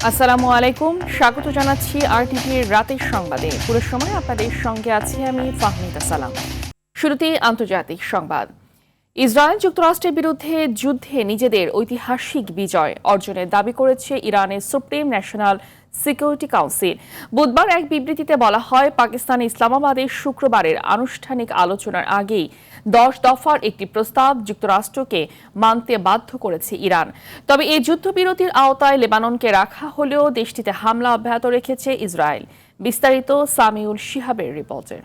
আসসালামু আলাইকুম, স্বাগত জানাচ্ছি আরটিভির রাতের সংবাদে। পুরো সময় আপনাদের সঙ্গে আছি আমি ফাহমিদা সালাম। শুরুতেই আন্তর্জাতিক সংবাদ। ইসরায়েল যুক্তরাষ্ট্রের বিরুদ্ধে যুদ্ধে নিজেদের ঐতিহাসিক বিজয় অর্জনের দাবি করেছে ইরানের সুপ্রিম ন্যাশনাল সিকিউরিটি কাউন্সিল। বুধবার এক বিবৃতিতে বলা হয়, পাকিস্তান ইসলামাবাদের শুক্রবারের আনুষ্ঠানিক আলোচনার আগেই 10 দফার একটি প্রস্তাব যুক্তরাষ্ট্রকে মানতে বাধ্য করেছে ইরান। তবে এই যুদ্ধবিরতির আওতায় লেবাননকে রাখা হলেও দেশটিতে হামলা অব্যাহত রেখেছে ইসরায়েল। বিস্তারিত সামিউল শিহাবের রিপোর্টে।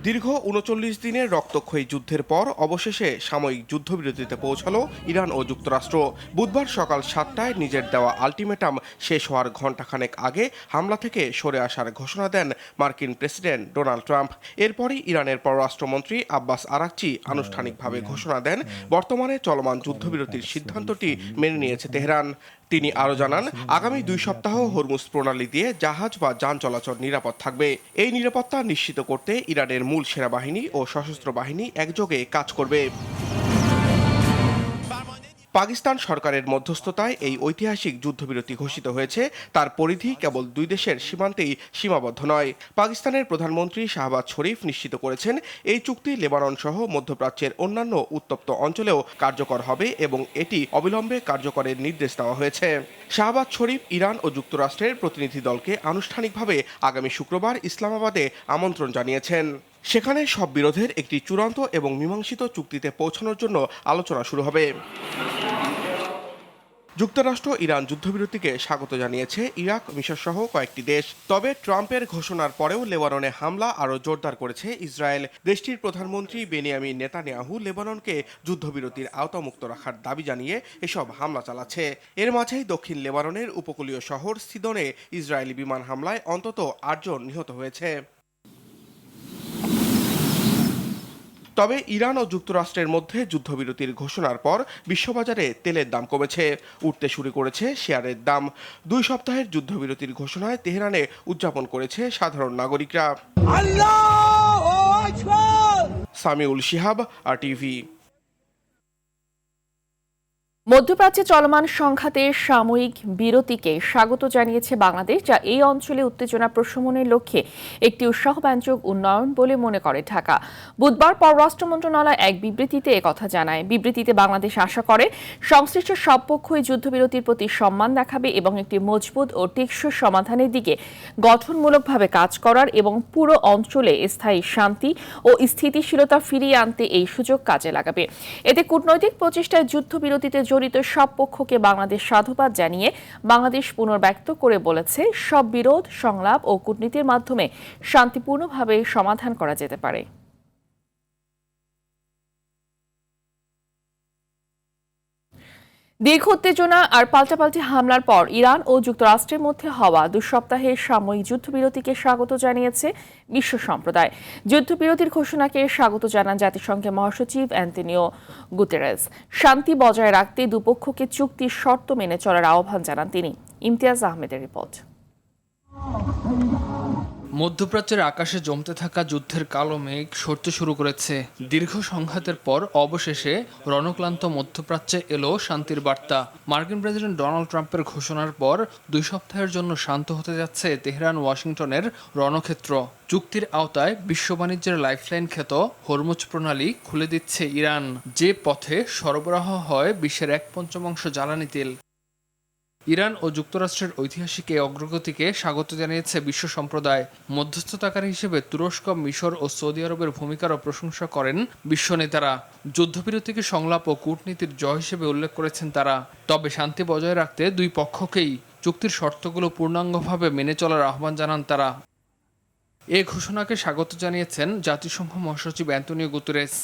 দীর্ঘ ৩৯ দিনের রক্তক্ষয়ী যুদ্ধের পর অবশেষে সাময়িক যুদ্ধবিরতিতে পৌঁছালো ইরান ও যুক্তরাষ্ট্র। বুধবার সকাল ৭টায় নিজের দেওয়া আলটিমেটাম শেষ হওয়ার ঘণ্টাখানেক আগে হামলা থেকে সরে আসার ঘোষণা দেন মার্কিন প্রেসিডেন্ট ডোনাল্ড ট্রাম্প। এরপরই ইরানের পররাষ্ট্রমন্ত্রী আব্বাস আরাকচি আনুষ্ঠানিকভাবে ঘোষণা দেন বর্তমানে চলমান যুদ্ধবিরতির সিদ্ধান্তটি মেনে নিয়েছে তেহরান। তিনি আরও জানান, আগামী 2 সপ্তাহ হরমুজ প্রণালী দিয়ে জাহাজ বা যান চলাচল নিরাপদ থাকবে। এই নিরাপত্তা নিশ্চিত করতে ইরানের মূল সেনাবাহিনী ও সশস্ত্র বাহিনী একযোগে কাজ করবে। পাকিস্তান সরকারের মধ্যস্থতায় এই ঐতিহাসিক যুদ্ধবিরতি ঘোষিত হয়েছে। তার পরিধি কেবল 2 দেশের সীমান্তেই সীমাবদ্ধ নয়। পাকিস্তানের প্রধানমন্ত্রী শাহবাজ শরীফ নিশ্চিত করেছেন, এই চুক্তি লেবানন সহ মধ্যপ্রাচ্যের অন্যান্য উত্তপ্ত অঞ্চলেও কার্যকর হবে এবং এটি অবিলম্বে কার্যকরের নির্দেশ দেওয়া হয়েছে। শাহবাজ শরীফ ইরান ও যুক্তরাষ্ট্রের প্রতিনিধি দলকে আনুষ্ঠানিকভাবে আগামী শুক্রবার ইসলামাবাদে আমন্ত্রণ জানিয়েছেন। সেখানে সব বিরোধের একটি চূড়ান্ত এবং মীমাংসিত চুক্তিতে পৌঁছানোর জন্য আলোচনা শুরু হবে। যুক্তরাষ্ট্র ইরান যুদ্ধবিরতিকে স্বাগত জানিয়েছে ইরাক, মিশর সহ কয়েকটি দেশ। তবে ট্রাম্পের ঘোষণার পরেও লেবাননে হামলা আরও জোরদার করেছে ইসরায়েল। দেশটির প্রধানমন্ত্রী বেনিয়ামিন নেতানিয়াহু লেবাননকে যুদ্ধবিরতির আওতামুক্ত রাখার দাবি জানিয়ে এসব হামলা চালাচ্ছে। এর মাঝেই দক্ষিণ লেবাননের উপকূলীয় শহর সিদনে ইসরায়েলি বিমান হামলায় অন্তত 8 জন নিহত হয়েছে। তবে ইরান ও যুক্তরাষ্ট্রের মধ্যে যুদ্ধবিরতির ঘোষণার পর বিশ্ববাজারে তেলের দাম কমেছে, উঠতে শুরু করেছে শেয়ারের দাম। 2 সপ্তাহের যুদ্ধবিরতির ঘোষণায় তেহরানে উদযাপন করেছে সাধারণ নাগরিকরা। সামিউল শিহাব, আরটিভি। মধ্যপ্রাচ্যে চলমান সংঘাতের সাময়িক বিরতিকে স্বাগত জানিয়েছে বাংলাদেশ, যা এই অঞ্চলে উত্তেজনা প্রশমনের লক্ষ্যে একটি উৎসাহব্যঞ্জক উন্নয়ন বলে মনে করে ঢাকা। বুধবার পররাষ্ট্র মন্ত্রণালয় এক বিবৃতিতে একথা জানায়। বিবৃতিতে বাংলাদেশ আশা করে সংশ্লিষ্ট সব পক্ষই যুদ্ধবিরতির প্রতি সম্মান দেখাবে এবং একটি মজবুত ও টেকসই সমাধানের দিকে গঠনমূলকভাবে কাজ করার এবং পুরো অঞ্চলে স্থায়ী শান্তি ও স্থিতিশীলতা ফিরিয়ে আনতে এই সুযোগ কাজে লাগাবে। এতে কূটনৈতিক প্রচেষ্টায় যুদ্ধবিরতিতে জড়িত সব পক্ষকে বাংলাদেশ সাধুবাদ জানিয়ে বাংলাদেশ পুনর্ব্যক্ত করে বলেছে, সব বিরোধ সংলাপ ও কূটনীতির মাধ্যমে শান্তিপূর্ণভাবে সমাধান করা যেতে পারে। দীর্ঘ উত্তেজনা আর পাল্টাপাল্টি হামলার পর ইরান ও যুক্তরাষ্ট্রের মধ্যে হওয়া 2 সপ্তাহের সাময়িক যুদ্ধবিরতিকে স্বাগত জানিয়েছে বিশ্ব সম্প্রদায়। যুদ্ধবিরতির ঘোষণাকে স্বাগত জানান জাতিসংঘের মহাসচিব অ্যান্টোনিও গুতেরেস। শান্তি বজায় রাখতে দুপক্ষকে চুক্তির শর্ত মেনে চলার আহ্বান জানান তিনি। ইমতিয়াজ আহমেদের রিপোর্ট। মধ্যপ্রাচ্যের আকাশে জমতে থাকা যুদ্ধের কালো মেঘ সরতে শুরু করেছে। দীর্ঘ সংঘাতের পর অবশেষে রণক্লান্ত মধ্যপ্রাচ্যে এলো শান্তির বার্তা। মার্কিন প্রেসিডেন্ট ডোনাল্ড ট্রাম্পের ঘোষণার পর 2 সপ্তাহের জন্য শান্ত হতে যাচ্ছে তেহরান ওয়াশিংটনের রণক্ষেত্র। চুক্তির আওতায় বিশ্ব বাণিজ্যের লাইফলাইন খ্যাত হরমুজ প্রণালী খুলে দিচ্ছে ইরান, যে পথে সরবরাহ হয় বিশ্বের 1/5 জ্বালানি তেল। ইরান ও যুক্তরাষ্ট্রের ঐতিহাসিক এই অগ্রগতিকে স্বাগত জানিয়েছে বিশ্ব সম্প্রদায়। মধ্যস্থতাকারী হিসেবে তুরস্ক, মিশর ও সৌদি আরবের ভূমিকারও প্রশংসা করেন বিশ্ব নেতারা। যুদ্ধবিরতিকে সংলাপ ও কূটনীতির জয় হিসেবে উল্লেখ করেছেন তারা। তবে শান্তি বজায় রাখতে 2 পক্ষকেই চুক্তির শর্তগুলো পূর্ণাঙ্গভাবে মেনে চলার আহ্বান জানান তারা। এ ঘোষণাকে স্বাগত জানিয়েছেন জাতিসংঘ মহাসচিব অ্যান্টোনিও গুতেরেস।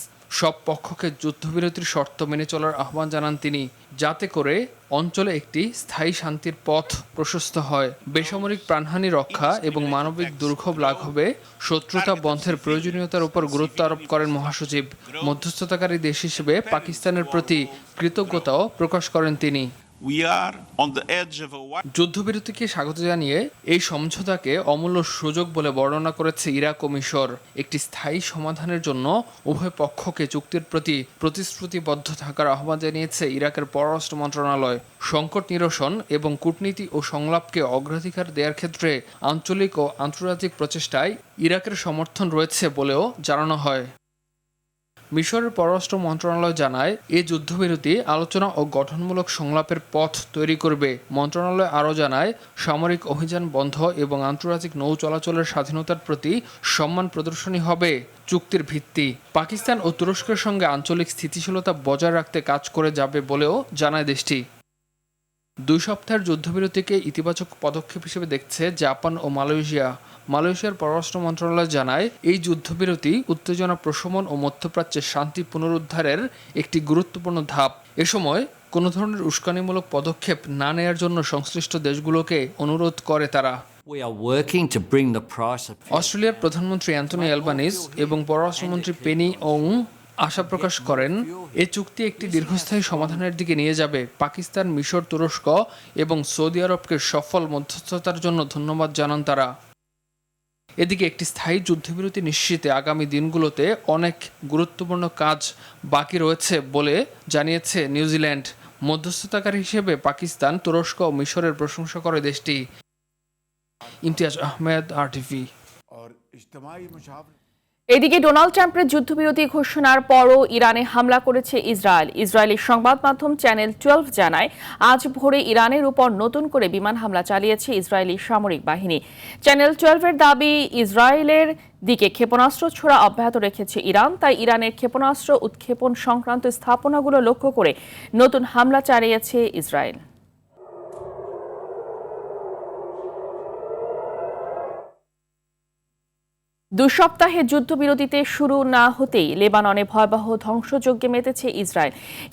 সব পক্ষকে যুদ্ধবিরতির শর্ত মেনে চলার আহ্বান জানান তিনি, যাতে করে অঞ্চলে একটি স্থায়ী শান্তির পথ প্রশস্ত হয়। বেসামরিক প্রাণহানি রক্ষা এবং মানবিক দুর্ভোগ লাঘবে শত্রুতা বন্ধের প্রয়োজনীয়তার উপর গুরুত্ব আরোপ করেন মহাসচিব। মধ্যস্থতাকারী দেশ হিসেবে পাকিস্তানের প্রতি কৃতজ্ঞতাও প্রকাশ করেন তিনি। We are on the edge of a যুদ্ধবিরতিকে স্বাগত জানিয়ে এই সমঝোতাকে অমূল্য সুযোগ বলে বর্ণনা করেছে ইরাক ও মিশর। একটি স্থায়ী সমাধানের জন্য উভয় পক্ষকে চুক্তির প্রতি প্রতিশ্রুতিবদ্ধ থাকার আহ্বান জানিয়েছে ইরাকের পররাষ্ট্র মন্ত্রণালয়। সংকট নিরসন এবং কূটনীতি ও সংলাপকে অগ্রাধিকার দেওয়ার ক্ষেত্রে আঞ্চলিক ও আন্তর্জাতিক প্রচেষ্টায় ইরাকের সমর্থন রয়েছে বলেও জানানো হয়। মিশরের পররাষ্ট্র মন্ত্রণালয় জানায়, এই যুদ্ধবিরতি আলোচনা ও গঠনমূলক সংলাপের পথ তৈরি করবে। মন্ত্রণালয় আরও জানায়, সামরিক অভিযান বন্ধ এবং আন্তর্জাতিক নৌ চলাচলের স্বাধীনতার প্রতি সম্মান প্রদর্শনী হবে চুক্তির ভিত্তি। পাকিস্তান ও তুরস্কের সঙ্গে আঞ্চলিক স্থিতিশীলতা বজায় রাখতে কাজ করে যাবে বলেও জানায় দেশটি। 2 সপ্তাহের যুদ্ধবিরতিকে ইতিবাচক পদক্ষেপ হিসেবে দেখছে জাপান ও মালয়েশিয়া। মালয়েশিয়ার পররাষ্ট্র মন্ত্রণালয় জানায়, এই যুদ্ধবিরতি উত্তেজনা প্রশমন ও মধ্যপ্রাচ্যে শান্তি পুনরুদ্ধারের একটি গুরুত্বপূর্ণ ধাপ। এ সময় কোনো ধরনের উস্কানিমূলক পদক্ষেপ না নেয়ার জন্য সংশ্লিষ্ট দেশগুলোকে অনুরোধ করে তারা। We are working to bring the price of অস্ট্রেলিয়ার প্রধানমন্ত্রী অ্যান্থনি অ্যালবানিজ এবং পররাষ্ট্রমন্ত্রী পেনি ওং আশা প্রকাশ করেন, এই চুক্তি একটি দীর্ঘস্থায়ী সমাধানের দিকে নিয়ে যাবে। পাকিস্তান, মিশর, তুরস্ক এবং সৌদি আরবকে সফল মধ্যস্থতার জন্য ধন্যবাদ জানান তারা। এদিকে একটি স্থায়ী যুদ্ধবিরতি নিশ্চিতে আগামী দিনগুলোতে অনেক গুরুত্বপূর্ণ কাজ বাকি রয়েছে বলে জানিয়েছে নিউজিল্যান্ড। মধ্যস্থতাকারী হিসেবে পাকিস্তান, তুরস্ক ও মিশরের প্রশংসা করে দেশটি। ইমতিয়াজ আহমেদ, RTV। এদিকে ডোনাল্ড ট্রাম্পের যুদ্ধবিরতি ঘোষণার পরও ইরানে হামলা করেছে ইসরায়েল। ইসরায়েলি সংবাদ মাধ্যম চ্যানেল 12 জানায়, আজ ভোরে ইরানের উপর নতুন করে বিমান হামলা চালিয়েছে ইসরায়েলি সামরিক বাহিনী। চ্যানেল 12-এর দাবি, ইসরায়েলের দিকে ক্ষেপণাস্ত্র ছোড়া অব্যাহত রেখেছে ইরান, তাই ইরানের ক্ষেপণাস্ত্র উৎক্ষেপণ সংক্রান্ত স্থাপনাগুলো লক্ষ্য করে নতুন হামলা চালিয়েছে ইসরায়েল। 2 সপ্তাহে যুদ্ধবিরতিতে শুরু না হতেই লেবাননে ভয়াবহ ধ্বংসযজ্ঞে মেতেছে ইসরায়েল।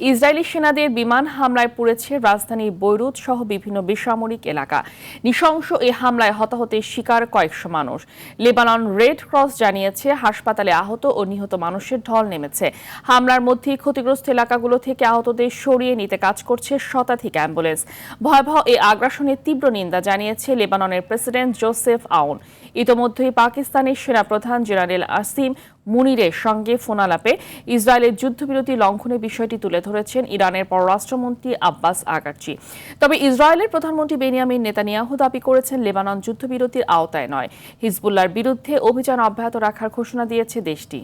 ইসরায়েলি সেনাদের বিমান হামলায় পুড়েছে রাজধানী বৈরুত সহ বিভিন্ন বেসামরিক এলাকা। নৃশংস এই হামলায় হতাহতের শিকার কয়েকশো মানুষ। লেবানন রেড ক্রস জানিয়েছে, হাসপাতালে আহত ও নিহত মানুষের ঢল নেমেছে। হামলার মধ্যেই ক্ষতিগ্রস্ত এলাকাগুলো থেকে আহতদের সরিয়ে নিতে কাজ করছে শতাধিক অ্যাম্বুলেন্স। ভয়াবহ এই আগ্রাসনের তীব্র নিন্দা জানিয়েছে লেবাননের প্রেসিডেন্ট জোসেফ আউন। ইতোমধ্যেই পাকিস্তানের সেনাপ্রধান জেনারেল আসিম মুনিরের সঙ্গে ফোনালাপে ইসরায়েলের যুদ্ধবিরতি লঙ্ঘনের বিষয়টি তুলে ধরেছেন ইরানের পররাষ্ট্রমন্ত্রী আব্বাস আগাচ্চি। তবে ইসরায়েলের প্রধানমন্ত্রী বেনিয়ামিন নেতানিয়াহু দাবি করেছেন, লেবানন যুদ্ধবিরতির আওতায় নয়। হিজবুল্লাহর বিরুদ্ধে অভিযান অব্যাহত রাখার ঘোষণা দিয়েছে দেশটি।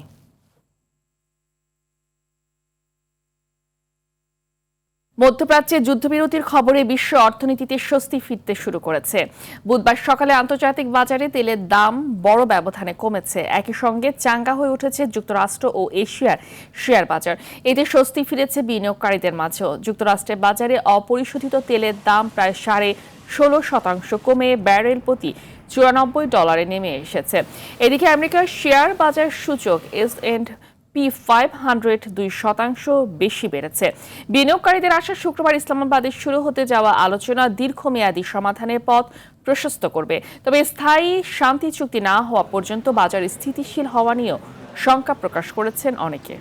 মধ্যপ্রাচ্যে যুদ্ধবিরতির খবরে বিশ্ব অর্থনীতিতে স্বস্তি ফিরতে শুরু করেছে। বুধবার সকালে আন্তর্জাতিক বাজারে তেলের দাম বড় ব্যবধানে কমেছে। একই সঙ্গে চাঙ্গা হয়ে উঠেছে যুক্তরাষ্ট্র ও এশিয়ার শেয়ার বাজার। এতে স্বস্তি ফিরেছে বিনিয়োগকারীদের মাঝেও। যুক্তরাষ্ট্রের বাজারে অপরিশোধিত তেলের দাম প্রায় 16.5% কমে ব্যারেল প্রতি $94 নেমে এসেছে। এদিকে আমেরিকার শেয়ার বাজার সূচক S&P 500 2% বেশি বেড়েছে। বিনিয়োগকারীদের আশা, শুক্রবার ইসলামাবাদে শুরু হতে যাওয়া আলোচনা দীর্ঘমেয়াদী সমাধানের পথ প্রশস্ত করবে। তবে স্থায়ী শান্তি চুক্তি না হওয়া পর্যন্ত বাজার স্থিতিশীল হওয়া নিয়েও শঙ্কা প্রকাশ করেছেন অনেকে।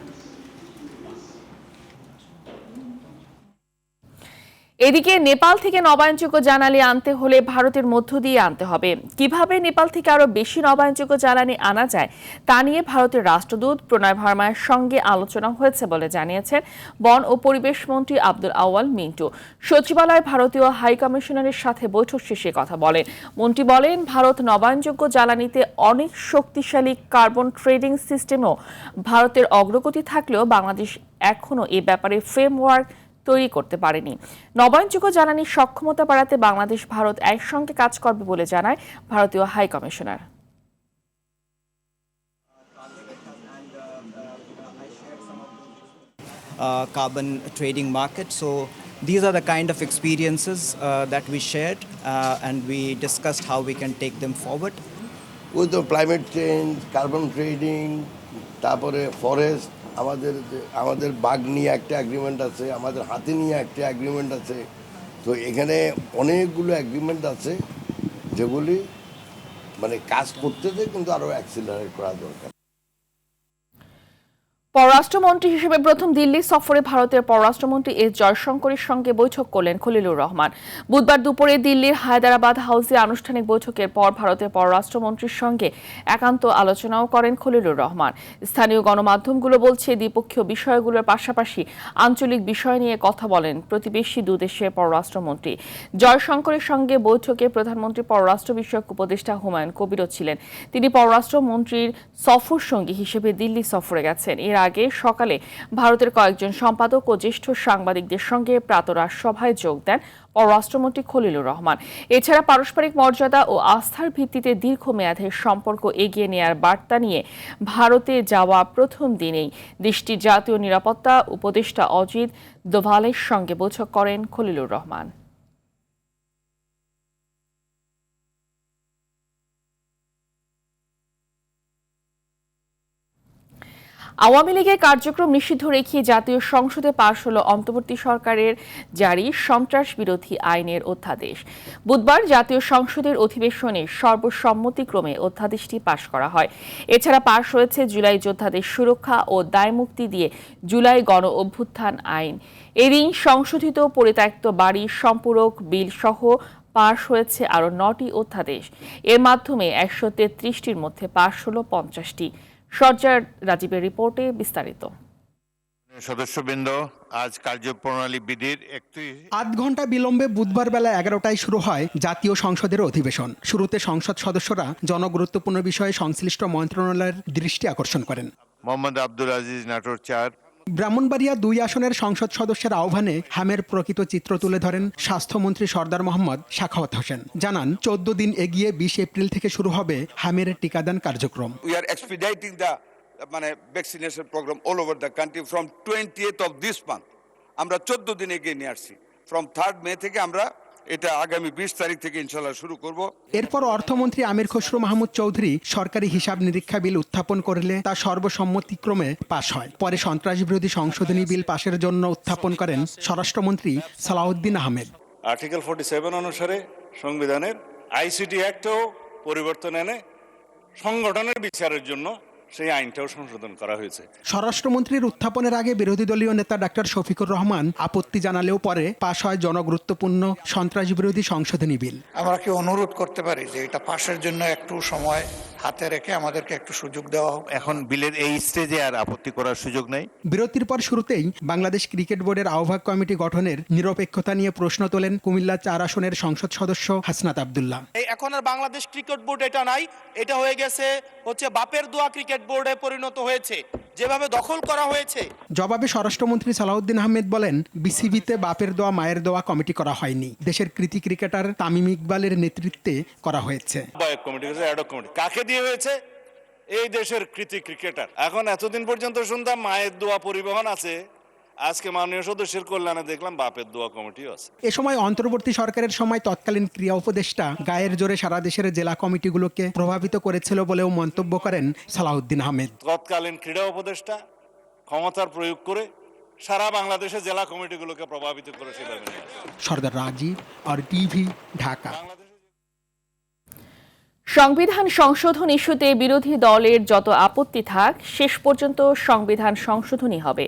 এদিকে নেপাল থেকে নবায়নযোগ্য জ্বালানি আনতে হলে ভারতের মধ্য দিয়ে আনতে হবে। কিভাবে নেপাল থেকে আরো বেশি নবায়নযোগ্য জ্বালানি আনা যায় তা নিয়ে ভারতের রাষ্ট্রদূত প্রণয় ভার্মার সঙ্গে আলোচনা হয়েছে বলে জানিয়েছেন বন ও পরিবেশ মন্ত্রী আব্দুল আউয়াল মিন্টু। সচিবালয় ভারতীয় হাই কমিশনারের সাথে বৈঠক শেষে কথা বলেন। মন্ত্রী বলেন, ভারত নবায়নযোগ্য জ্বালানিতে অনেক শক্তিশালী কার্বন ট্রেডিং সিস্টেমও ভারতের অগ্রগতি থাকলেও বাংলাদেশ এখনো এ ব্যাপারে ফ্রেমওয়ার্ক তৈরি করতে পারেনি। নবায়নযোগ্য জ্বালানির সক্ষমতা বাড়াতে বাংলাদেশ ভারত একসঙ্গে কাজ করবে বলে জানায় ভারতীয় high commissioner. Carbon trading market. So these are the kind of experiences that we shared and we discussed how we can take them forward. With the climate change, carbon trading, তারপরে ফরেস্ট, আমাদের বাঘ নিয়ে একটা agreement আছে, আমাদের হাতি নিয়ে একটা এগ্রিমেন্ট আছে। তো এখানে অনেকগুলো এগ্রিমেন্ট আছে যেগুলি কাজ করতেছে, কিন্তু আরও অ্যাক্সিলারেট করা দরকার। পররাষ্ট্রমন্ত্রী হিসেবে প্রথম দিল্লি সফরে ভারতের পররাষ্ট্রমন্ত্রী এস জয়শঙ্করের সঙ্গে বৈঠক করলেন খলিলুর রহমান। বুধবার দুপুরে দিল্লির হায়দ্রাবাদ হাউসে আনুষ্ঠানিক বৈঠকের পর ভারতের পররাষ্ট্রমন্ত্রীর সঙ্গে একান্ত আলোচনাও করেন খলিলুর রহমান। স্থানীয় গণমাধ্যমগুলো বলছে দ্বিপক্ষীয় বিষয়গুলোর পাশাপাশি আঞ্চলিক বিষয় নিয়ে কথা বলেন প্রতিবেশী দুদেশের পররাষ্ট্রমন্ত্রী। জয়শঙ্করের সঙ্গে বৈঠকে প্রধানমন্ত্রী পররাষ্ট্র বিষয়ক উপদেষ্টা হুমায়ুন কবিরও ছিলেন। তিনি পররাষ্ট্রমন্ত্রীর সফর সঙ্গী হিসেবে দিল্লি সফরে গেছেন। এর আগে সকালে ভারতের কয়েকজন সম্পাদক ও জ্যেষ্ঠ সাংবাদিকদের সঙ্গে প্রাতরাশ সভায় যোগ দেন পররাষ্ট্রমন্ত্রী খলিলুর রহমান। এছাড়া পারস্পরিক মর্যাদা ও আস্থার ভিত্তিতে দীর্ঘমেয়াদের সম্পর্ক এগিয়ে নেয়ার বার্তা নিয়ে ভারতে যাওয়া প্রথম দিনেই দেশটির জাতীয় নিরাপত্তা উপদেষ্টা অজিত দোভালের সঙ্গে বৈঠক করেন খলিলুর রহমান। আওয়ামী লীগের কার্যক্রম নিষিদ্ধ রেখে জাতীয় সংসদে পাশ হলো অন্তর্বর্তী সরকারের জারি সন্ত্রাস বিরোধী আইনের অধ্যাদেশ। বুধবার জাতীয় সংসদের অধিবেশনে সর্বসম্মতিক্রমে অধ্যাদেশটি পাশ করা হয়। এছাড়া পাশ হয়েছে জুলাই যোদ্ধাদের সুরক্ষা ও দায়মুক্তি দিয়ে জুলাই গণ অভ্যুত্থান আইন। এদিন সংশোধিত পরিত্যক্ত বাড়ি সম্পূরক বিল সহ পাশ হয়েছে আরও 9টি অধ্যাদেশ। এর মাধ্যমে 133টির মধ্যে পাশ হলো 50টি। সরজার রাজীবের রিপোর্টে বিস্তারিত। সদস্যবৃন্দ, আজ কার্যপ্রণালী বিধির 8 ঘন্টা বিলম্বে বুধবার বেলা 11টায় শুরু হয় জাতীয় সংসদের অধিবেশন। শুরুতে সংসদ সদস্যরা জনগুরুত্বপূর্ণ বিষয়ে সংশ্লিষ্ট মন্ত্রণালয়ের দৃষ্টি আকর্ষণ করেন। মোহাম্মদ আব্দুল আজিজ, নাটোর 4। ব্রাহ্মণবাড়িয়া 2 আসনের সংসদ সদস্যের আহ্বানে হামের প্রকৃত চিত্র তুলে ধরেন স্বাস্থ্যমন্ত্রী সরদার মোহাম্মদ সাখাওয়াত হোসেন। জানান 14 দিন এগিয়ে 20 এপ্রিল থেকে শুরু হবে হামের টিকাদান কার্যক্রম। We are expediting the vaccination program all over the country from 20th of this month. আমরা 14 দিন এগিয়ে নিয়ে আসছি। From 3rd May থেকে আমরা এটা আগামী 20 তারিখ থেকে ইনশাআল্লাহ শুরু করব। এরপর অর্থমন্ত্রী আমির খসরু মাহমুদ চৌধুরী সরকারি হিসাব নিরীক্ষা বিল উত্থাপন করলে তা সর্বসম্মতিক্রমে পাশ হয়। পরে সন্ত্রাস বিরোধী সংশোধনী বিল পাশের জন্য উত্থাপন করেন স্বরাষ্ট্রমন্ত্রী সালাউদ্দিন আহমেদ। আর্টিকেল 47 অনুসারে সংবিধানের আইসিটি অ্যাক্টেও পরিবর্তন এনে সংগঠনের বিচারের জন্য সেই আইনটাও সংশোধন করা হয়েছে। স্বরাষ্ট্রমন্ত্রীর উত্থাপনের আগে বিরোধী দলীয় নেতা ডাক্তার শফিকুর রহমান আপত্তি জানালেও পরে পাশ হয় জনগুরুত্বপূর্ণ সন্ত্রাস বিরোধী সংশোধনী বিল। আমরা কি অনুরোধ করতে পারি যে এটা পাশের জন্য একটু সময় হাতে রেখে আমাদেরকে একটু সুযোগ দেওয়া হোক। এখন বিলের এই স্টেজে আর আপত্তি করার সুযোগ নেই। বিরতির পর শুরুতেই বাংলাদেশ ক্রিকেট বোর্ডের আহ্বায়ক কমিটি গঠনের নিরপেক্ষতা নিয়ে প্রশ্ন তোলেন কুমিল্লা 4 আসনের সংসদ সদস্য হাসনাত আব্দুল্লাহ। এখন আর বাংলাদেশ ক্রিকেট বোর্ড এটা নাই, এটা হয়ে গেছে বাপের দোয়া ক্রিকেট বোর্ডে পরিণত হয়েছে, যেভাবে দখল করা হয়েছে। জবাবে স্বরাষ্ট্রমন্ত্রী সালাউদ্দিন আহমেদ বলেন, বিসিবিতে বাপের দোয়া মায়ের দোয়া কমিটি করা হয়নি, দেশের কৃতি ক্রিকেটার তামিম ইকবালের নেতৃত্বে করা হয়েছে। কাকে দিয়ে হয়েছে? এই দেশের কৃতি ক্রিকেটার। এখন এতদিন পর্যন্ত শুনতাম মায়ের দোয়া পরিবহন আছে, আজকে মাননীয় সদস্যের কল্যাণে দেখলাম বাপের দোয়া কমিটিও আছে। এ সময় অন্তর্বর্তী সরকারের সময় তৎকালীন ক্রীড়া উপদেষ্টা গায়ের জোরে সারা দেশের জেলা কমিটিগুলোকে প্রভাবিত করেছিল বলেও মন্তব্য করেন সালাউদ্দিন আহমেদ। তৎকালীন ক্রীড়া উপদেষ্টা ক্ষমতার প্রয়োগ করে সারা বাংলাদেশের জেলা কমিটিগুলোকে প্রভাবিত করেছিল। সরদার রাজীব আর টিভি, ঢাকা। সংবিধান সংশোধন ইস্যুতে বিরোধী দলের যত আপত্তি থাক, শেষ পর্যন্ত সংবিধান সংশোধনই হবে।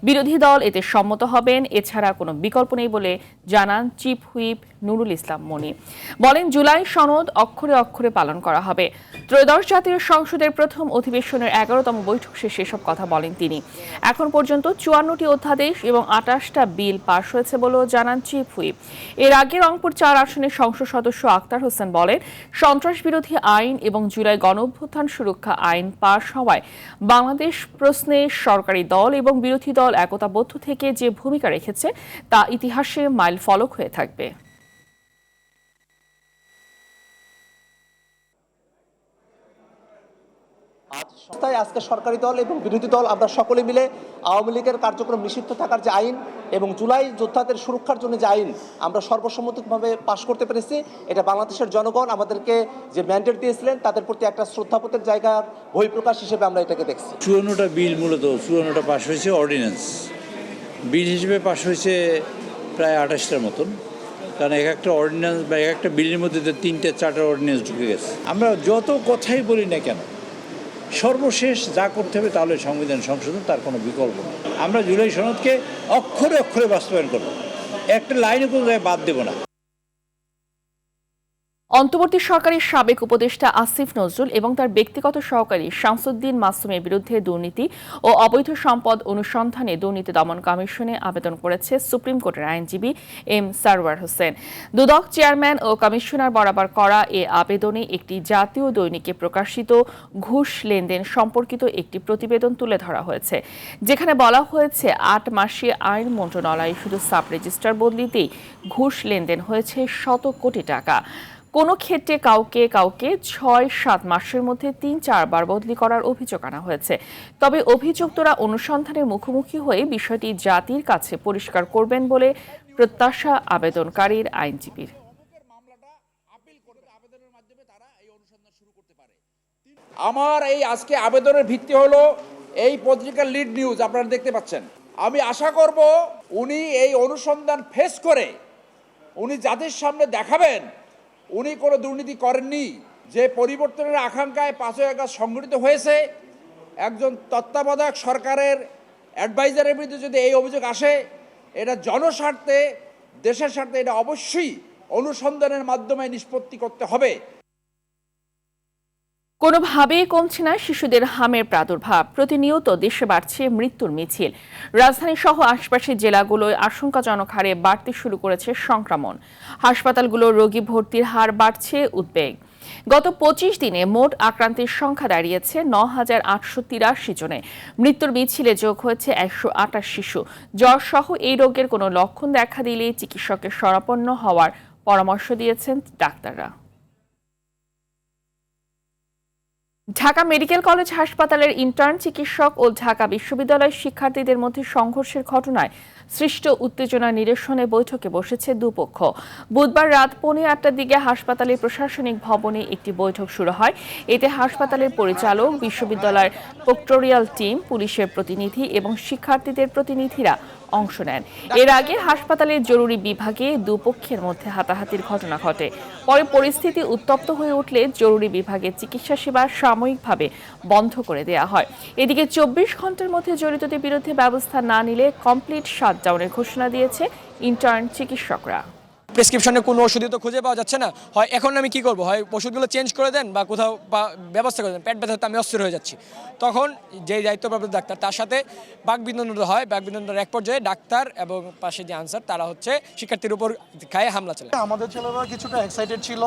বিরোধী দল এতে সম্মত হবেন, এছাড়া কোনো বিকল্প নেই বলে জানান চিফ হুইপ নুরুল ইসলাম মনি। বলেন, জুলাই সনদ অক্ষরে অক্ষরে পালন করা হবে। ত্রয়োদশ জাতীয় সংসদের প্রথম অধিবেশনের 11তম বৈঠক শেষে এসব কথা বলেন তিনি। এখন পর্যন্ত 54টি অধ্যাদেশ এবং 28টা বিল পাশ হয়েছে বলেও জানান চিফ হুইপ। এর আগে রংপুর 4 আসনের সংসদ সদস্য আক্তার হোসেন বলেন, সন্ত্রাস বিরোধী আইন এবং জুলাই গণঅভ্যুত্থান সুরক্ষা আইন পাশ হওয়ায় বাংলাদেশ প্রশ্নে সরকারি দল এবং বিরোধী দল একতাবদ্ধ থেকে যে ভূমিকা রেখেছে তা ইতিহাসে মাইল ফলক হয়ে থাকবে। আজকে সরকারি দল এবং বিরোধী দল আমরা সকলে মিলে আওয়ামী লীগের কার্যক্রম নিষিদ্ধ থাকার যে আইন এবং জুলাই যোদ্ধাদের সুরক্ষার জন্য যে আইন আমরা সর্বসম্মতিকভাবে পাশ করতে পেরেছি। এটা বাংলাদেশের জনগণ আমাদেরকে যে ম্যান্ডেট দিয়েছিলেন তাদের প্রতি একটা শ্রদ্ধাবোধের জায়গার বহিঃপ্রকাশ হিসেবে আমরা এটাকে দেখছি। 54টা বিল, মূলত 54টা পাশ হয়েছে অর্ডিন্যান্স বিল হিসেবে পাশ হয়েছে প্রায় 28টার মতন, কারণ এক একটা অর্ডিন্যান্স বা এক একটা বিলের মধ্যে 3-4টা অর্ডিন্যান্স ঢুকে গেছে। আমরা যত কথাই বলি না কেন, সর্বশেষ যা করতে হবে তাহলে সংবিধান সংশোধন, তার কোনো বিকল্প নেই। আমরা জুলাই সনদকে অক্ষরে অক্ষরে বাস্তবায়ন করব, একটা লাইনে কোনো জায়গায় বাদ দেব না। অন্তর্বর্তী সরকারের সাবেক উপদেষ্টা আসিফ নজরুল এবং তার ব্যক্তিগত সহকারী শামসুদ্দিন মাসুমের বিরুদ্ধে দুর্নীতি ও অবৈধ সম্পদ অনুসন্ধানে দুর্নীতি দমন কমিশনে আবেদন করেছে সুপ্রিম কোর্টের আইনজীবী এম সারওয়ার হোসেন। দুদক চেয়ারম্যান ও কমিশনার বরাবর করা এ আবেদনে একটি জাতীয় দৈনিকে প্রকাশিত ঘুষ লেনদেন সম্পর্কিত একটি প্রতিবেদন তুলে ধরা হয়েছে, যেখানে বলা হয়েছে ৮ মাসে আইন মন্ত্রণালয়ে শুধু সাব রেজিস্ট্রার বদলিতেই ঘুষ লেনদেন হয়েছে শত কোটি টাকা। কোনো ক্ষেত্রে কাউকে ৬-৭ মাসের মধ্যে ৩-৪ বার বদলি করার অভিযোগ আনা হয়েছে। তবে অভিযুক্তরা অনুসন্ধানের মুখোমুখি হয়ে বিষয়টি জাতির কাছে পরিষ্কার করবেন বলে প্রত্যাশা আবেদনকারীর আইনজীবীর। আমার এই আজকে আবেদনের ভিত্তি হলো এই পত্রিকার লিড নিউজ আপনারা দেখতে পাচ্ছেন। আমি আশা করব উনি এই অনুসন্ধান ফেস করে উনি জাতির সামনে দেখাবেন উনি কোনো দুর্নীতি করেননি। যে পরিবর্তনের আকাঙ্ক্ষায় ৫ই আগস্ট সংগঠিত হয়েছে, একজন তত্ত্বাবধায়ক সরকারের অ্যাডভাইজারের বিরুদ্ধে যদি এই অভিযোগ আসে, এটা জনস্বার্থে, দেশের স্বার্থে, এটা অবশ্যই অনুসন্ধানের মাধ্যমে নিষ্পত্তি করতে হবে। কোনোভাবেই কমছে না শিশুদের হামের প্রাদুর্ভাব। প্রতিনিয়ত দেশে বাড়ছে মৃত্যুর মিছিল। রাজধানী সহ আশপাশের জেলাগুলোয় আশঙ্কাজনক হারে বাড়তে শুরু করেছে সংক্রমণ। হাসপাতালগুলোর রোগী ভর্তির হার বাড়ছে উদ্বেগ। গত ২৫ দিনে মোট আক্রান্তের সংখ্যা দাঁড়িয়েছে ৯,৮৮৩ জনে। মৃত্যুর মিছিলে যোগ হয়েছে ১২৮ শিশু। জ্বর সহ এই রোগের কোনো লক্ষণ দেখা দিলে চিকিৎসকের শরণাপন্ন হওয়ার পরামর্শ দিয়েছেন ডাক্তাররা। ঢাকা মেডিকেল কলেজ হাসপাতালের ইন্টার্ন চিকিৎসক ও ঢাকা বিশ্ববিদ্যালয়ের শিক্ষার্থীদের মধ্যে সংঘর্ষের ঘটনায় সৃষ্ট উত্তেজনা নিরসনে বৈঠকে বসেছে দুপক্ষ। বুধবার রাত 8:45টার দিকে হাসপাতালের প্রশাসনিক ভবনে একটি বৈঠক শুরু হয়। এতে হাসপাতালের পরিচালক, বিশ্ববিদ্যালয়ের প্রক্টোরিয়াল টিম, পুলিশের প্রতিনিধি এবং শিক্ষার্থীদের প্রতিনিধিরা অংশ নেন। এর আগে হাসপাতালের জরুরি বিভাগে দুপক্ষের মধ্যে হাতাহাতির ঘটনা ঘটে। পরে পরিস্থিতি উত্তপ্ত হয়ে উঠলে জরুরি বিভাগের চিকিৎসা সেবা সাময়িকভাবে বন্ধ করে দেওয়া হয়। এদিকে 24 ঘন্টার মধ্যে জড়িতদের বিরুদ্ধে ব্যবস্থা না নিলে কমপ্লিট শাটডাউনের ঘোষণা দিয়েছে ইন্টার্ন চিকিৎসকরা। প্রেসক্রিপশনে কোনো ওষুধই তো খুঁজে পাওয়া যাচ্ছে না। হয় এখন আমি কি করব, হয় ওষুধগুলো চেঞ্জ করে দেন বা কোথাও ব্যবস্থা করে দেন। পেট ব্যথাতে আমি অস্থির হয়ে যাচ্ছি। তখন যে দায়িত্বপ্রাপ্ত ডাক্তার, তার সাথে বাকবিতণ্ডা হয়। বাকবিতণ্ডার এক পর্যায়ে ডাক্তার এবং পাশে যে আনসার, তারা হচ্ছে শিক্ষার্থীর উপর গায়ে হামলা চালায়। আমাদের ছেলেরা কিছুটা এক্সাইটেড ছিল,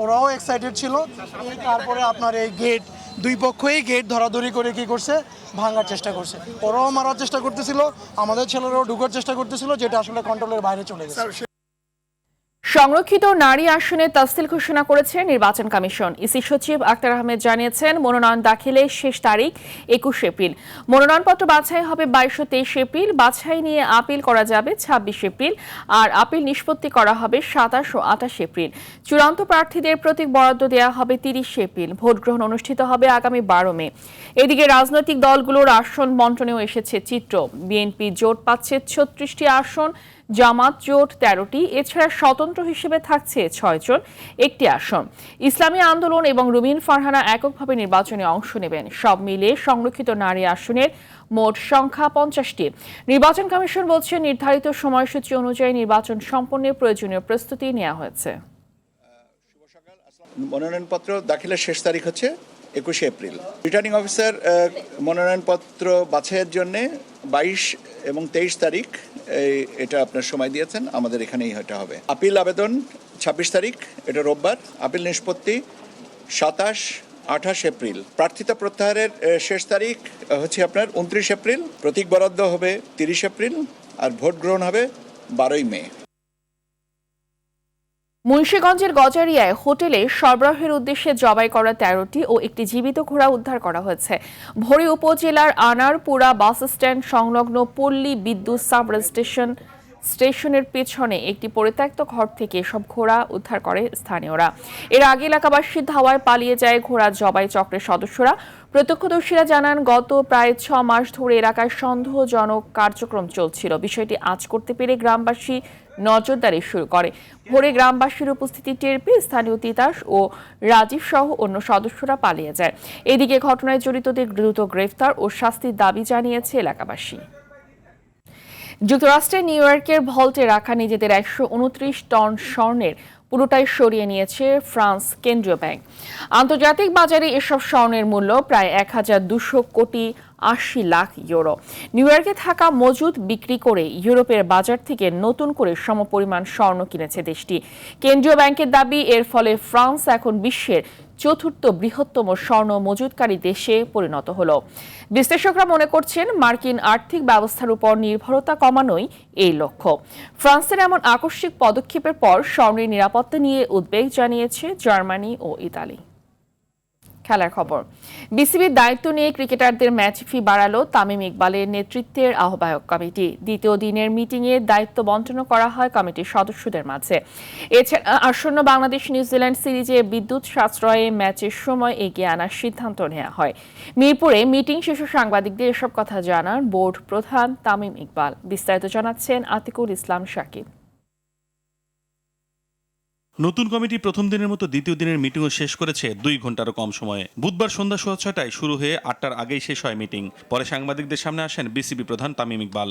ওরাও এক্সাইটেড ছিল। তারপরে আপনার এই গেট, দুই পক্ষই গেট ধরাধরি করে কি করছে, ভাঙার চেষ্টা করছে। ওরাও মারার চেষ্টা করতেছিল, আমাদের ছেলেরাও ঢুকার চেষ্টা করতেছিল, যেটা আসলে কন্ট্রোলের বাইরে চলে গেছে। সংরক্ষিত নারী আসনে তফসিল ঘোষণা করেছে নির্বাচন কমিশন। ইসি সচিব আক্তার আহমেদ জানিয়েছেন, মনোনয়ন দাখিলের শেষ তারিখ 21 এপ্রিল। মনোনয়নপত্র বাছাই হবে 22 ও 23 এপ্রিল। বাছাই নিয়ে আপিল করা যাবে 26 এপ্রিল, আর আপিল নিষ্পত্তি করা হবে 27 ও 28 এপ্রিল। চূড়ান্ত প্রার্থীদের প্রতীক বরাদ্দ দেওয়া হবে 30 এপ্রিল। ভোট গ্রহণ অনুষ্ঠিত হবে আগামী 12 মে। এদিকে রাজনৈতিক দলগুলোর আসন বন্টনেও এসেছে চিত্র। বিএনপি জোট পাচ্ছে 36টি আসন, জামাত জোট 13টি। এছাড়া স্বতন্ত্র হিসেবে থাকছে 6 জন, একটি আসন। ইসলামী আন্দোলন এবং রুমিন ফারহানা এককভাবে নির্বাচনে অংশ নেবেন। সব মিলে সংরক্ষিত নারী আসনের মোট সংখ্যা 50টি। নির্বাচন কমিশন বলছে, নির্ধারিত সময়সূচি অনুযায়ী নির্বাচন সম্পন্নের প্রয়োজনীয় প্রস্তুতি নেওয়া হয়েছে। মনোনয়নপত্র দাখিলের শেষ তারিখ হচ্ছে 21 এপ্রিল। রিটার্নিং অফিসার মনোনয়নপত্র বাছাইয়ের জন্য 22 এবং 23 তারিখ এটা আপনার সময় দিয়েছেন। আমাদের এখানেই এটা হবে। আপিল আবেদন 26 তারিখ, এটা রোববার। আপিল নিষ্পত্তি 27-28 এপ্রিল। প্রার্থিতা প্রত্যাহারের শেষ তারিখ হচ্ছে আপনার 29 এপ্রিল। প্রতীক বরাদ্দ হবে 30 এপ্রিল, আর ভোট গ্রহণ হবে 12 মে। মুন্সিগঞ্জের গজারিয়ায় হোটেলে সরবরাহের উদ্দেশ্যে জবাই করা 13টি ও একটি জীবিত ঘোড়া উদ্ধার করা হয়েছে। ভোরে উপজেলার আনারপুরা বাস স্ট্যান্ড সংলগ্ন পল্লী বিদ্যুৎ সাব স্টেশনের পেছনে একটি পরিত্যক্ত ঘর থেকে এসব ঘোড়া উদ্ধার করে স্থানীয়রা। এর আগে এলাকাবাসীর ধাওয়ায় পালিয়ে যায় ঘোড়া জবাই চক্রের সদস্যরা। প্রত্যক্ষদর্শীরা জানান, গত প্রায় 6 মাস ধরে এলাকায় সন্দেহজনক কার্যক্রম চলছিল। বিষয়টি আঁচ করতে পেরে গ্রামবাসী নজরদারি শুরু করে। ভোরে গ্রামবাসীর উপস্থিতি টের পেয়ে স্থানীয় তিতাস ও রাজীব সহ অন্য সদস্যরা পালিয়ে যায়। এদিকে ঘটনায় জড়িতদের দ্রুত গ্রেফতার ও শাস্তির দাবি জানিয়েছে এলাকাবাসী। যুক্তরাষ্ট্রের নিউ ইয়র্কের ভল্টে রাখা নিজেদের 129 টন স্বর্ণের পুরোটাই সরিয়ে নিয়েছে ফ্রান্স কেন্দ্রীয় ব্যাংক। আন্তর্জাতিক বাজারে এসব স্বর্ণের মূল্য প্রায় 1200 কোটি 80 লাখ ইউরো। নিউ ইয়র্কে থাকা মজুদ বিক্রি করে ইউরোপের বাজার থেকে নতুন করে সমপরিমাণ স্বর্ণ কিনেছে দেশটি। কেন্দ্রীয় ব্যাংকের দাবি, এর ফলে ফ্রান্স এখন বিশ্বের 4র্থ বৃহত্তম স্বর্ণ মজুতকারী দেশে পরিণত হলো। বিশ্লেষকরা মনে করছেন, মার্কিন আর্থিক ব্যবস্থার উপর নির্ভরতা কমানোই এই লক্ষ্য। ফ্রান্সের এমন আকস্মিক পদক্ষেপের পর স্বর্ণের নিরাপত্তা নিয়ে উদ্বেগ জানিয়েছে জার্মানি ও ইতালি। খেলার খবর। বিসিবির দায়িত্ব নিয়ে ক্রিকেটারদের ম্যাচ ফি বাড়ালো তামিম ইকবালের নেতৃত্বের আহ্বায়ক কমিটি। দ্বিতীয় দিনের মিটিংয়ে দায়িত্ব বণ্টন করা হয় কমিটির সদস্যদের মাঝে। এছাড়া আসন্ন বাংলাদেশ নিউজিল্যান্ড সিরিজে বিদ্যুৎ সাশ্রয়ে ম্যাচের সময় এগিয়ে আনার সিদ্ধান্ত নেওয়া হয়। মিরপুরে মিটিং শেষে সাংবাদিকদের এসব কথা জানান বোর্ড প্রধান তামিম ইকবাল। বিস্তারিত জানাচ্ছেন আতিকুল ইসলাম শাকিব। নতুন কমিটি প্রথম দিনের মতো দ্বিতীয় দিনের মিটিংও শেষ করেছে 2 ঘন্টারও কম সময়ে। বুধবার সন্ধ্যা 6:30টায় শুরু হয়ে 8টার আগেই শেষ হয় মিটিং। পরে সাংবাদিকদের সামনে আসেন বিসিবি প্রধান তামিম ইকবাল।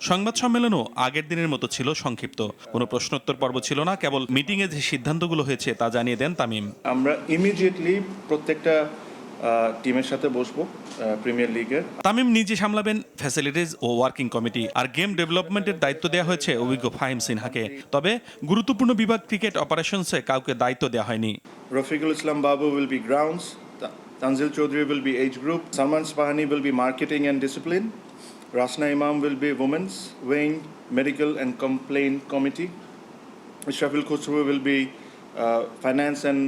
সংবাদ সম্মেলনও আগের দিনের মতো ছিল সংক্ষিপ্ত। কোনো প্রশ্নোত্তর পর্ব ছিল না, কেবল মিটিংয়ে যে সিদ্ধান্তগুলো হয়েছে তা জানিয়ে দেন তামিম। আমরা ইমিডিয়েটলি প্রত্যেকটা টিমের সাথে বসবো প্রিমিয়ার লিগের। তামিম নিজে সামলাবেন ফ্যাসিলিটিজ ও ওয়ার্কিং কমিটি, আর গেম ডেভেলপমেন্টের দায়িত্ব দেওয়া হয়েছে অভিজ্ঞ ফাহিম সিনহাকে। তবে গুরুত্বপূর্ণ বিভাগ ক্রিকেট অপারেশনসে কাউকে দায়িত্ব দেওয়া হয়নি। Rafiqul Islam Babu will be grounds, Tanzil Chowdhury will be age group, Salman Ispahani will be marketing and discipline, Rasna Imam will be women's wing, medical and complain committee, Ishraful Khusru will be finance and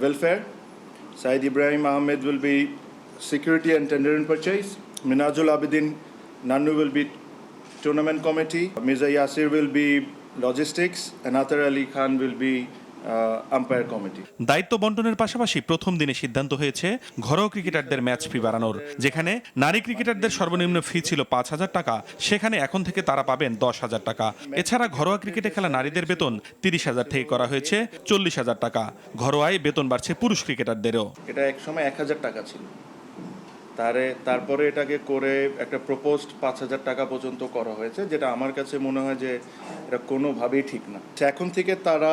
welfare, Said Ibrahim Ahmed will be security and tender and purchase. Minajul Abidin Nanu will be tournament committee. Mirza Yasir will be logistics, and Atar Ali Khan will be umpire committee. দায়িত্ব বণ্টনের পাশাপাশি প্রথম দিনে সিদ্ধান্ত হয়েছে ঘরোয়া ক্রিকেটারদের match ফি বাড়ানোর। যেখানে নারী ক্রিকেটারদের সর্বনিম্ন ফি ছিল 5,000 টাকা, সেখানে এখন থেকে তারা পাবেন 10,000 টাকা। এছাড়া ঘরোয়া ক্রিকেটে খেলা নারীদের বেতন 30,000 থেকে করা হয়েছে 40,000 টাকা। ঘরোয়ায় বেতন বাড়ছে পুরুষ ক্রিকেটারদেরও। এটা একসময় 1,000 টাকা ছিল, তারপরে এটাকে করে একটা প্রপোজড 5,000 টাকা পর্যন্ত করা হয়েছে, যেটা আমার কাছে মনে হয় যে এটা কোনোভাবেই ঠিক না। এখন থেকে তারা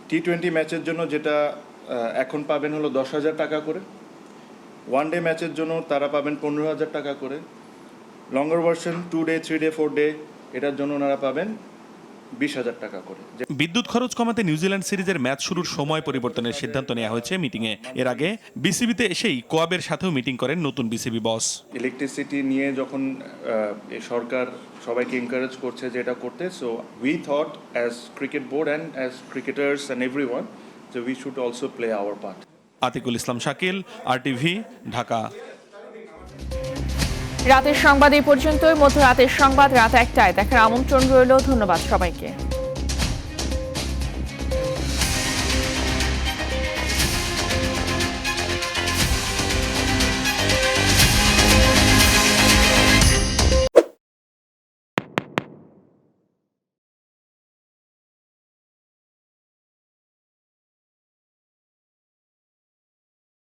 T20 ম্যাচের জন্য যেটা এখন পাবেন হলো 10,000 টাকা করে, ওয়ান ডে ম্যাচের জন্য তারা পাবেন 15,000 টাকা করে, লঙ্গার ভার্সন 2 ডে 3 ডে 4 ডে এটার জন্য ওনারা পাবেন 20,000 টাকা করে। বিদ্যুৎ খরচ কমাতে নিউজিল্যান্ড সিরিজের ম্যাচ শুরুর সময় পরিবর্তনের সিদ্ধান্ত নেওয়া হয়েছে মিটিংয়ে। এর আগে বিসিবিতে এসেই কোয়াবের সাথেও মিটিং করেন নতুন বিসিবি বস। ইলেকট্রিসিটি নিয়ে যখন সরকার সবাইকে এনকারেজ করছে যে এটা করতে, so we thought as cricket board and as cricketers and everyone যে we should also play our part. Atiqul Islam Shakil, RTV, Dhaka. রাতের সংবাদ এই পর্যন্তই। মধ্যরাতের সংবাদ রাত 1টায় দেখার আমন্ত্রণ রইল। ধন্যবাদ সবাইকে।